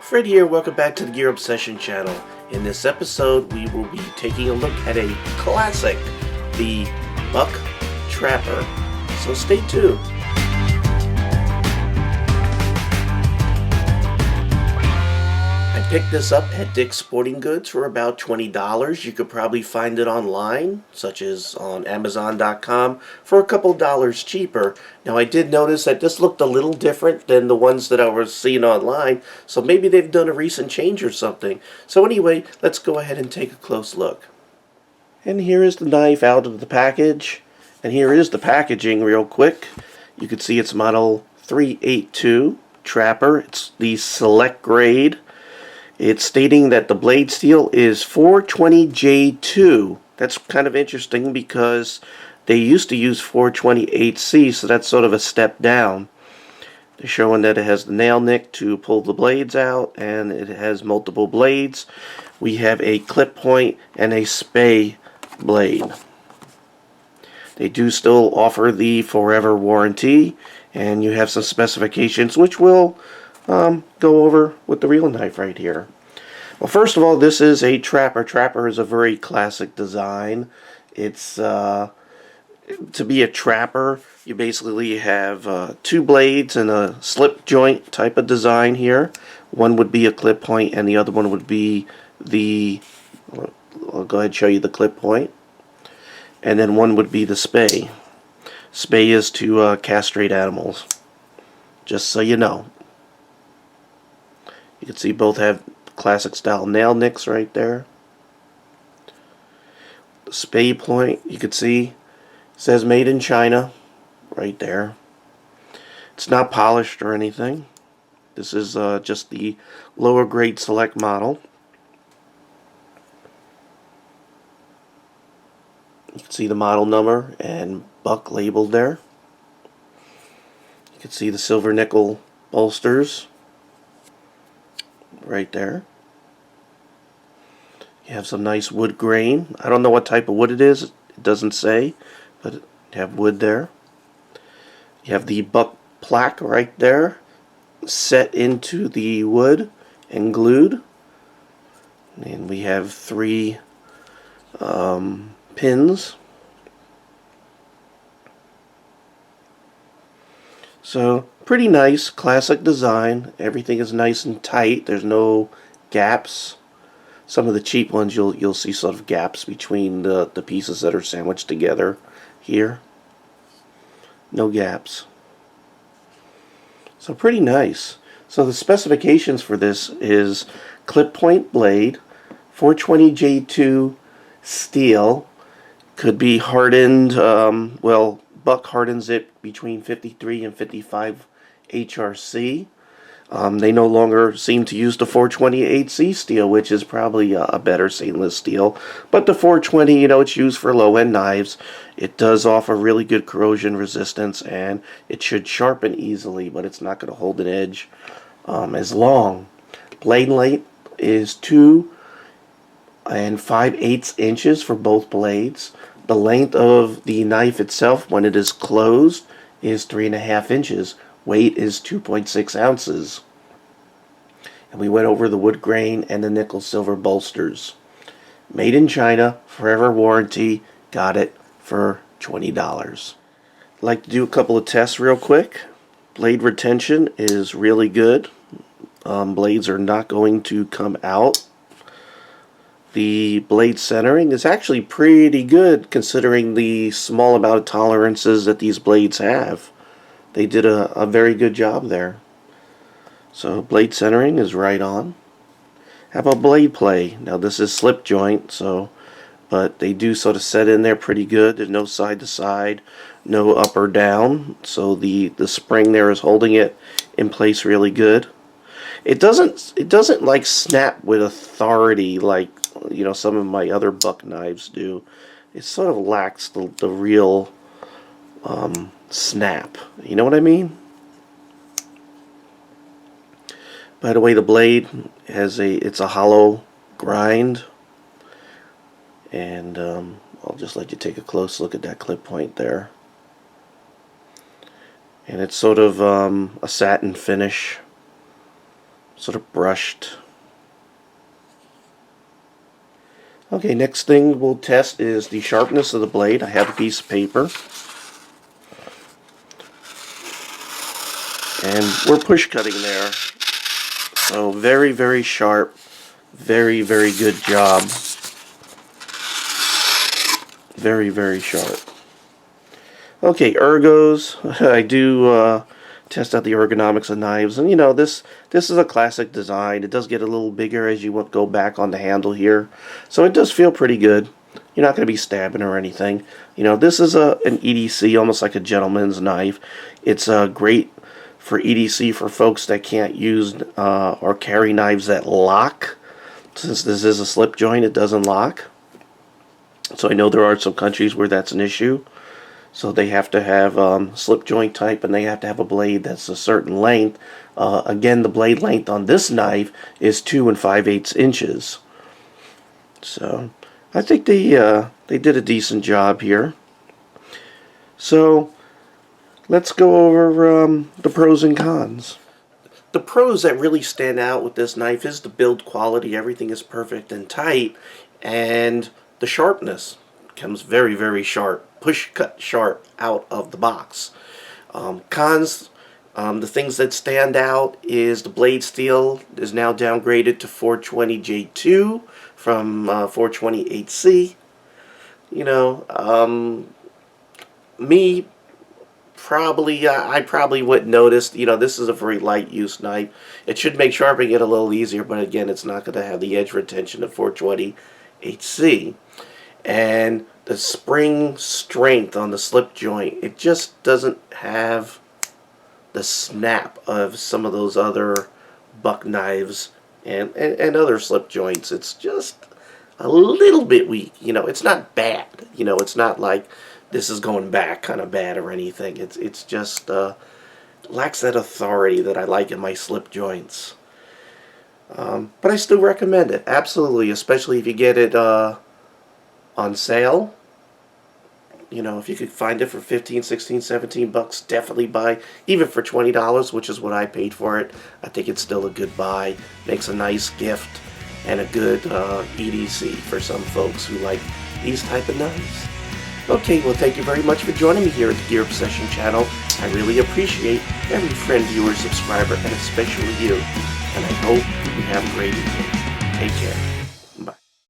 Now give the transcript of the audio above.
Fred here, welcome back to the Gear Obsession channel. In this episode, we will be taking a look at a classic, the Buck Trapper. So stay tuned. I picked this up at Dick's Sporting Goods for about $20. You could probably find it online, such as on Amazon.com, for a couple dollars cheaper. Now I did notice that this looked a little different than the ones that I was seeing online, so maybe they've done a recent change or something. So anyway, let's go ahead and take a close look. And here is the knife out of the package, and here is the packaging real quick. You can see it's model 382 Trapper. It's the select grade. It's stating that the blade steel is 420J2. That's kind of interesting because they used to use 428C, so that's sort of a step down. They're showing that it has the nail nick to pull the blades out, and it has multiple blades. We have a clip point and a spay blade. They do still offer the forever warranty, and you have some specifications which we'll go over with the real knife right here. Well, first of all, this is a Trapper. Trapper is a very classic design. It's to be a Trapper, you basically have two blades and a slip joint type of design here. One would be a clip point, and the other one would be the, I'll go ahead and show you the clip point, and then one would be the spay. Spay is to castrate animals, just so you know. You can see both have classic style nail nicks right there. The spay point, you can see, says made in China right there. It's not polished or anything. This is just the lower grade select model. You can see the model number and Buck labeled there. You can see the silver nickel bolsters right there. You have some nice wood grain. I don't know what type of wood it is. It doesn't say, but you have wood there. You have the Buck plaque right there, set into the wood and glued. And we have three pins. So pretty nice, classic design. Everything is nice and tight. There's no gaps. Some of the cheap ones you'll see sort of gaps between the pieces that are sandwiched together here. No gaps. So pretty nice. So the specifications for this is clip point blade, 420J2 steel, could be hardened, well, Buck hardens it between 53 and 55 HRC. They no longer seem to use the 428C steel, which is probably a better stainless steel. But the 420, it's used for low-end knives. It does offer really good corrosion resistance, and it should sharpen easily, but it's not going to hold an edge as long. Blade length is 2 5/8 inches for both blades. The length of the knife itself, when it is closed, is 3.5 inches. Weight is 2.6 ounces. And we went over the wood grain and the nickel silver bolsters. Made in China, forever warranty, got it for $20. I'd like to do a couple of tests real quick. Blade retention is really good. Blades are not going to come out. The blade centering is actually pretty good considering the small amount of tolerances that these blades have. They did a very good job there. So blade centering is right on. How about blade play? Now this is slip joint, but they do sort of set in there pretty good. There's no side to side, no up or down. So the spring there is holding it in place really good. It doesn't like snap with authority like some of my other Buck knives do. It sort of lacks the real snap. You know what I mean? By the way, the blade has it's a hollow grind, and I'll just let you take a close look at that clip point there. And it's sort of a satin finish. sort of brushed. Okay, next thing we'll test is the sharpness of the blade. I have a piece of paper. And we're push cutting there. So very, very sharp. Very, very good job. Very, very sharp. Okay, ergos. I do test out the ergonomics of knives, and you know, this is a classic design. It does get a little bigger as you go back on the handle here, so it does feel pretty good. You're not going to be stabbing or anything. You know, this is an EDC, almost like a gentleman's knife. It's great for EDC for folks that can't use or carry knives that lock. Since this is a slip joint, it doesn't lock. So I know there are some countries where that's an issue. So they have to have slip joint type, and they have to have a blade that's a certain length. Again, the blade length on this knife is 2 5/8 inches. So I think they did a decent job here. So let's go over the pros and cons. The pros that really stand out with this knife is the build quality. Everything is perfect and tight, and the sharpness comes very, very sharp. Push cut sharp out of the box. Cons, the things that stand out is the blade steel is now downgraded to 420 J2 from 420 8C. You know, me probably, I probably wouldn't notice. You know, this is a very light use knife. It should make sharpening it a little easier, but again, it's not going to have the edge retention of 420 8C. And the spring strength on the slip joint, it just doesn't have the snap of some of those other buck knives and other slip joints. It's just a little bit weak. You know, it's not bad. You know, it's not like this is going back kind of bad or anything. It's just lacks that authority that I like in my slip joints. But I still recommend it, absolutely, especially if you get it on sale. You know, if you could find it for 15, 16, 17 bucks, definitely buy. Even for $20, which is what I paid for it, I think it's still a good buy. Makes a nice gift and a good EDC for some folks who like these type of knives. Okay, well, thank you very much for joining me here at the Gear Obsession channel. I really appreciate every friend, viewer, subscriber, and especially you. And I hope you have a great evening. Take care.